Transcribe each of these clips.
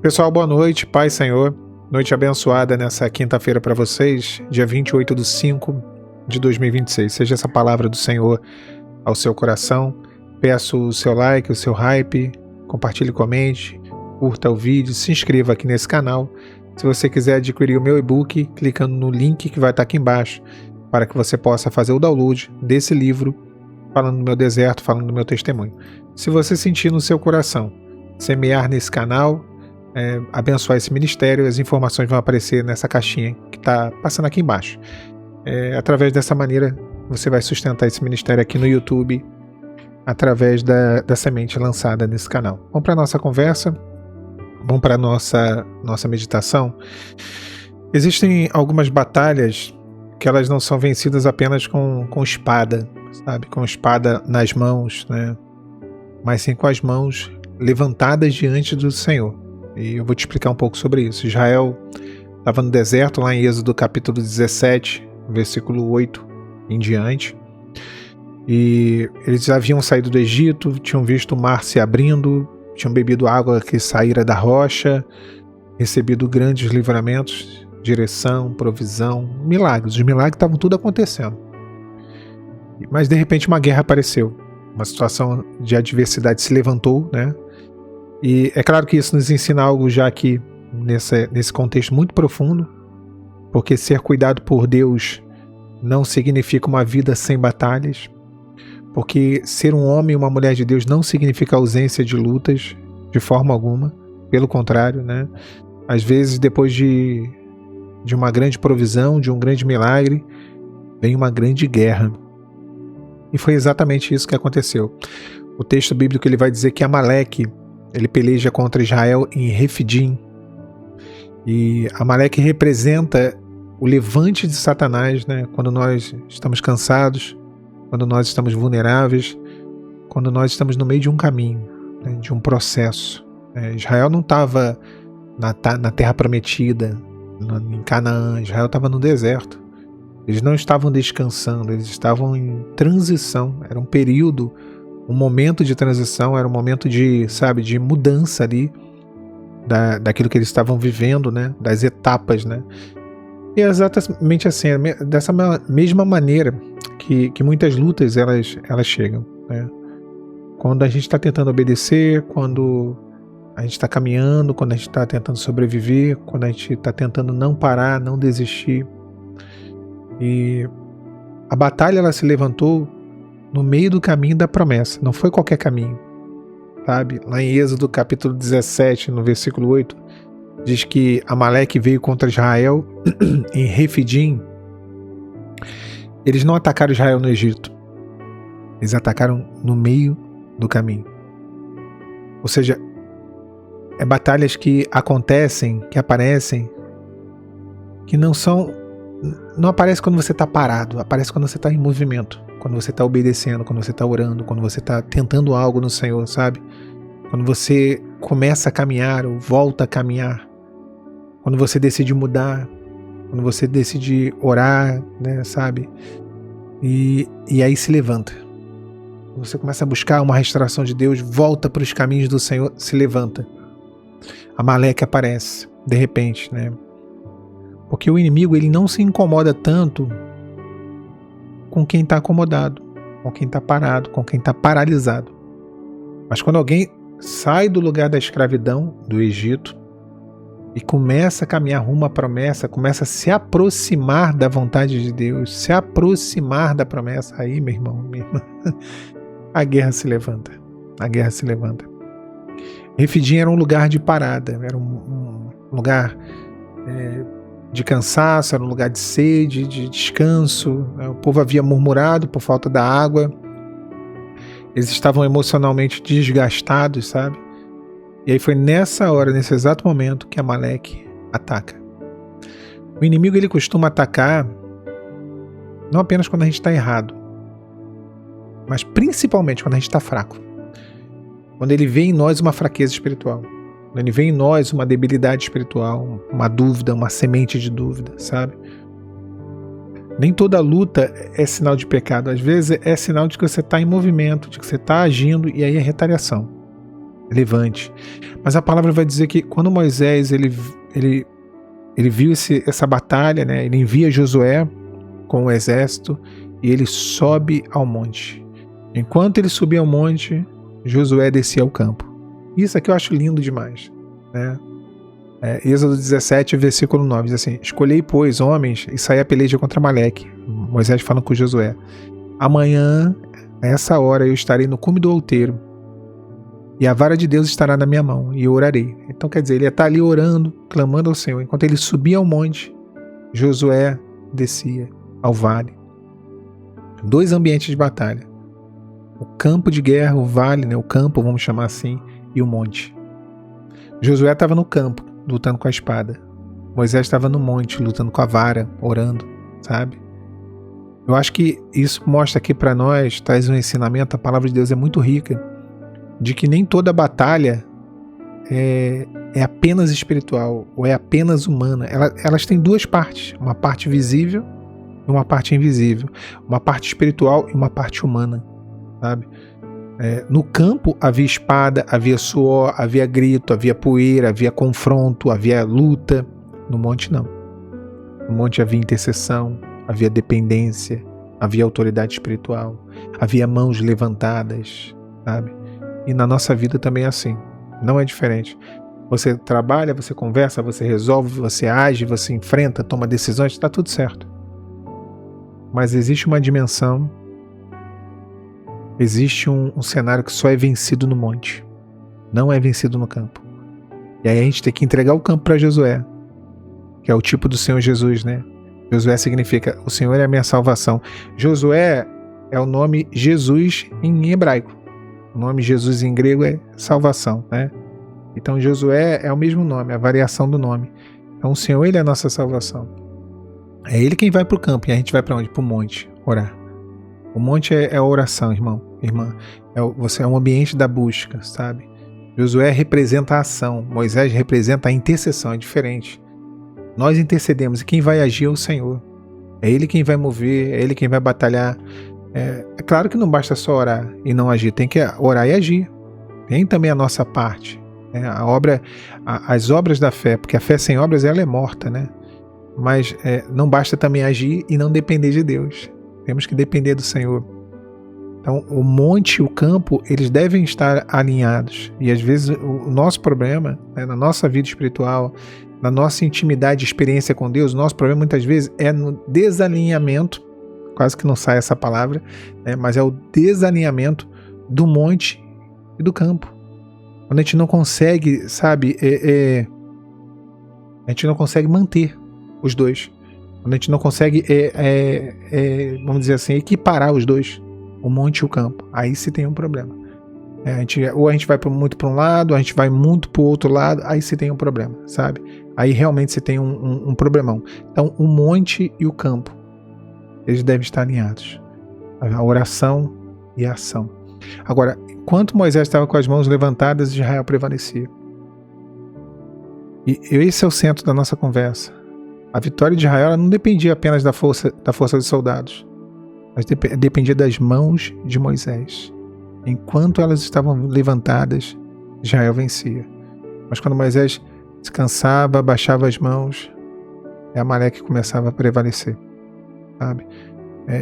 Pessoal, boa noite, Paz Senhor. Noite abençoada nessa quinta-feira para vocês, dia 28/5/2026. Seja essa palavra do Senhor ao seu coração. Peço o seu like, o seu hype, compartilhe, comente, curta o vídeo, se inscreva aqui nesse canal. Se você quiser adquirir o meu e-book, clicando no link que vai estar aqui embaixo, para que você possa fazer o download desse livro, falando do meu deserto, falando do meu testemunho. Se você sentir no seu coração semear nesse canal, abençoar esse ministério, as informações vão aparecer nessa caixinha que está passando aqui embaixo. Através dessa maneira, você vai sustentar esse ministério aqui no YouTube, através da semente lançada nesse canal. Vamos para a nossa conversa, vamos para a nossa meditação. Existem algumas batalhas que elas não são vencidas apenas com espada, sabe? Com espada nas mãos, né? Mas sim com as mãos levantadas diante do Senhor. E eu vou te explicar um pouco sobre isso. Israel estava no deserto, lá em Êxodo capítulo 17, versículo 8 em diante. E eles haviam saído do Egito, tinham visto o mar se abrindo, tinham bebido água que saíra da rocha, recebido grandes livramentos, direção, provisão, milagres. Os milagres estavam tudo acontecendo. Mas de repente uma guerra apareceu. Uma situação de adversidade se levantou, né? E é claro que isso nos ensina algo já aqui nesse contexto muito profundo, porque ser cuidado por Deus não significa uma vida sem batalhas, porque ser um homem e uma mulher de Deus não significa ausência de lutas de forma alguma, pelo contrário, né? Às vezes depois de uma grande provisão, de um grande milagre, vem uma grande guerra. E foi exatamente isso que aconteceu. O texto bíblico ele vai dizer que Amaleque ele peleja contra Israel em Refidim. E Amaleque representa o levante de Satanás, né? Quando nós estamos cansados, quando nós estamos vulneráveis, quando nós estamos no meio de um caminho, né? De um processo. Israel não estava na terra prometida, em Canaã. Israel estava no deserto. Eles não estavam descansando, eles estavam em transição. Era um período, um momento de transição, era um momento de mudança ali, daquilo que eles estavam vivendo, né? Das etapas, né? E é exatamente assim, dessa mesma maneira que muitas lutas elas chegam, né? Quando a gente está tentando obedecer, quando a gente está caminhando, quando a gente está tentando sobreviver, quando a gente está tentando não parar, não desistir. E a batalha ela se levantou no meio do caminho da promessa, não foi qualquer caminho, sabe? Lá em Êxodo capítulo 17, no versículo 8, diz que Amaleque veio contra Israel em Refidim. Eles não atacaram Israel no Egito, eles atacaram no meio do caminho. Ou seja, batalhas que acontecem, que aparecem, que não aparece quando você está parado, aparece quando você está em movimento, quando você está obedecendo, quando você está orando, quando você está tentando algo no Senhor, sabe? Quando você começa a caminhar ou volta a caminhar, quando você decide mudar, quando você decide orar, né, sabe? E aí se levanta. Você começa a buscar uma restauração de Deus, volta para os caminhos do Senhor, se levanta. Amaleque aparece, de repente, né? Porque o inimigo ele não se incomoda tanto com quem está acomodado, com quem está parado, com quem está paralisado. Mas quando alguém sai do lugar da escravidão, do Egito, e começa a caminhar rumo à promessa, começa a se aproximar da vontade de Deus, se aproximar da promessa, aí, meu irmão, minha irmã, a guerra se levanta. A guerra se levanta. Refidim era um lugar de parada, era um lugar de cansaço, era um lugar de sede, de descanso. O povo havia murmurado por falta da água. Eles estavam emocionalmente desgastados, sabe? E aí foi nessa hora, nesse exato momento, que Amaleque ataca. O inimigo ele costuma atacar não apenas quando a gente está errado, mas principalmente quando a gente está fraco. Quando ele vê em nós uma fraqueza espiritual. Quando ele vê em nós uma debilidade espiritual, uma dúvida, uma semente de dúvida, sabe? Nem toda luta é sinal de pecado. Às vezes é sinal de que você está em movimento, de que você está agindo, e aí é retaliação. levante. Mas a palavra vai dizer que quando Moisés ele viu essa batalha, né, ele envia Josué com o exército e ele sobe ao monte. Enquanto ele subia ao monte, Josué descia ao campo. Isso aqui eu acho lindo demais, né? Êxodo 17, versículo 9, diz assim: escolhei, pois, homens e saí a peleja contra Amaleque. Moisés falando com Josué: amanhã, a essa hora, eu estarei no cume do outeiro, e a vara de Deus estará na minha mão, e eu orarei. Então quer dizer, ele ia estar ali orando, clamando ao Senhor. Enquanto ele subia ao monte, Josué descia ao vale. 2 ambientes de batalha: o campo de guerra, o vale, né, o campo, vamos chamar assim, e o monte. Josué estava no campo, lutando com a espada. Moisés estava no monte, lutando com a vara, orando, sabe? Eu acho que isso mostra aqui para nós, traz um ensinamento, a palavra de Deus é muito rica, de que nem toda batalha é apenas espiritual, ou é apenas humana. Elas têm 2 partes, uma parte visível e uma parte invisível, uma parte espiritual e uma parte humana, sabe? No campo havia espada, havia suor, havia grito, havia poeira, havia confronto, havia luta. No monte não. No monte havia intercessão, havia dependência, havia autoridade espiritual, havia mãos levantadas, sabe? E na nossa vida também é assim, não é diferente. Você trabalha, você conversa, você resolve, você age, você enfrenta, toma decisões, está tudo certo. Mas existe uma dimensão, existe um cenário que só é vencido no monte, não é vencido no campo. E aí a gente tem que entregar o campo para Josué, que é o tipo do Senhor Jesus, né? Josué significa o Senhor é a minha salvação. Josué é o nome Jesus em hebraico. O nome Jesus em grego é salvação, né? Então Josué é o mesmo nome, a variação do nome. Então o Senhor, ele é a nossa salvação. É ele quem vai para o campo, e a gente vai para onde? Para o monte, orar. O monte é a oração, irmão, irmã. Você é um ambiente da busca, sabe? Josué representa a ação, Moisés representa a intercessão, é diferente. Nós intercedemos e quem vai agir é o Senhor. É Ele quem vai mover, é Ele quem vai batalhar. É claro que não basta só orar e não agir, tem que orar e agir. Tem também a nossa parte. As obras da fé, porque a fé sem obras ela é morta, né? Mas não basta também agir e não depender de Deus. Temos que depender do Senhor. Então o monte e o campo, eles devem estar alinhados. E às vezes o nosso problema, né, na nossa vida espiritual, na nossa intimidade e experiência com Deus, o nosso problema muitas vezes é no desalinhamento, quase que não sai essa palavra, né, mas é o desalinhamento do monte e do campo. Quando a gente não consegue, sabe, a gente não consegue manter os dois. Quando a gente não consegue, vamos dizer assim, equiparar os dois, o monte e o campo, aí se tem um problema. Ou a gente vai muito para um lado, ou a gente vai muito para o outro lado, aí se tem um problema, sabe? Aí realmente se tem um problemão. Então o monte e o campo, eles devem estar alinhados. A oração e a ação. Agora, enquanto Moisés estava com as mãos levantadas, Israel prevalecia. E esse é o centro da nossa conversa. A vitória de Israel não dependia apenas da força dos soldados, mas dependia das mãos de Moisés. Enquanto elas estavam levantadas, Israel vencia. Mas quando Moisés se cansava, baixava as mãos, Amaleque começava a prevalecer, sabe?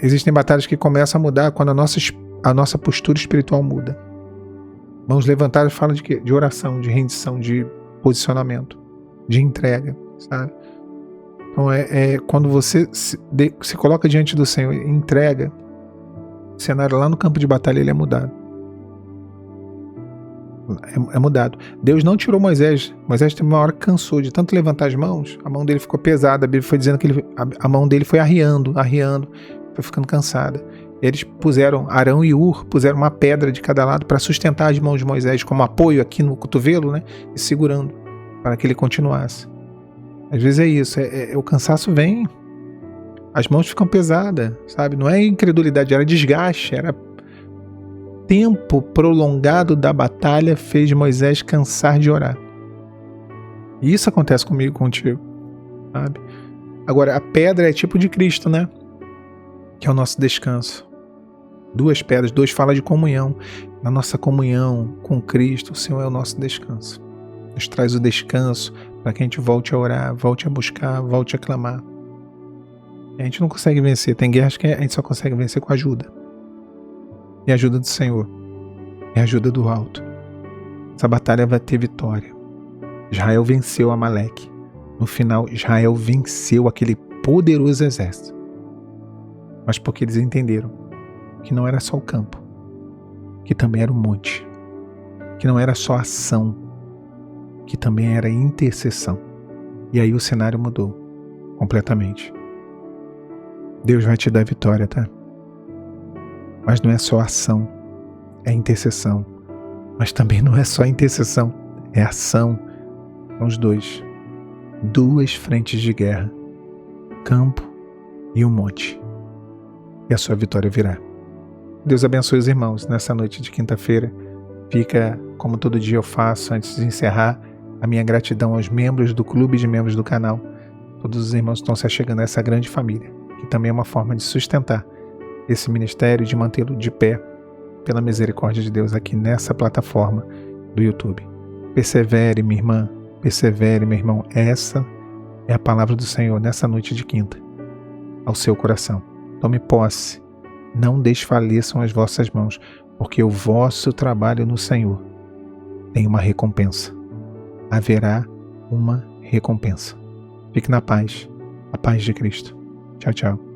Existem batalhas que começam a mudar quando a nossa postura espiritual muda. Mãos levantadas falam de quê? De oração, de rendição, de posicionamento, de entrega, sabe? Então quando você se coloca diante do Senhor e entrega, o cenário lá no campo de batalha ele é mudado. É mudado. Deus não tirou Moisés. Moisés teve uma hora que cansou de tanto levantar as mãos, a mão dele ficou pesada. A Bíblia foi dizendo que a mão dele foi arriando, foi ficando cansada. Eles puseram, Arão e Hur, puseram uma pedra de cada lado para sustentar as mãos de Moisés como apoio aqui no cotovelo, né? E segurando, para que ele continuasse. Às vezes é isso, o cansaço vem, as mãos ficam pesadas, sabe? Não é incredulidade, era desgaste, era tempo prolongado da batalha fez Moisés cansar de orar. E isso acontece comigo e contigo, sabe? Agora, a pedra é tipo de Cristo, né? Que é o nosso descanso. 2 pedras, 2 fala de comunhão. Na nossa comunhão com Cristo, o Senhor é o nosso descanso. Nos traz o descanso para que a gente volte a orar, volte a buscar, volte a clamar. A gente não consegue vencer. Tem guerras que a gente só consegue vencer com ajuda. E a ajuda do Senhor. É a ajuda do alto. Essa batalha vai ter vitória. Israel venceu Amaleque. No final, Israel venceu aquele poderoso exército. Mas porque eles entenderam que não era só o campo, que também era o monte, que não era só ação, que também era intercessão. E aí o cenário mudou completamente. Deus vai te dar vitória, tá? Mas não é só ação, é intercessão. Mas também não é só intercessão, é ação. São os dois. 2 frentes de guerra, campo e um monte. E a sua vitória virá. Deus abençoe os irmãos nessa noite de quinta-feira. Fica, como todo dia eu faço, antes de encerrar, a minha gratidão aos membros do clube de membros do canal. Todos os irmãos estão se achegando a essa grande família, que também é uma forma de sustentar esse ministério e de mantê-lo de pé pela misericórdia de Deus aqui nessa plataforma do YouTube. Persevere, minha irmã, persevere, meu irmão. Essa é a palavra do Senhor nessa noite de quinta, ao seu coração. Tome posse, não desfaleçam as vossas mãos, porque o vosso trabalho no Senhor tem uma recompensa. Haverá uma recompensa. Fique na paz, a paz de Cristo. Tchau, tchau.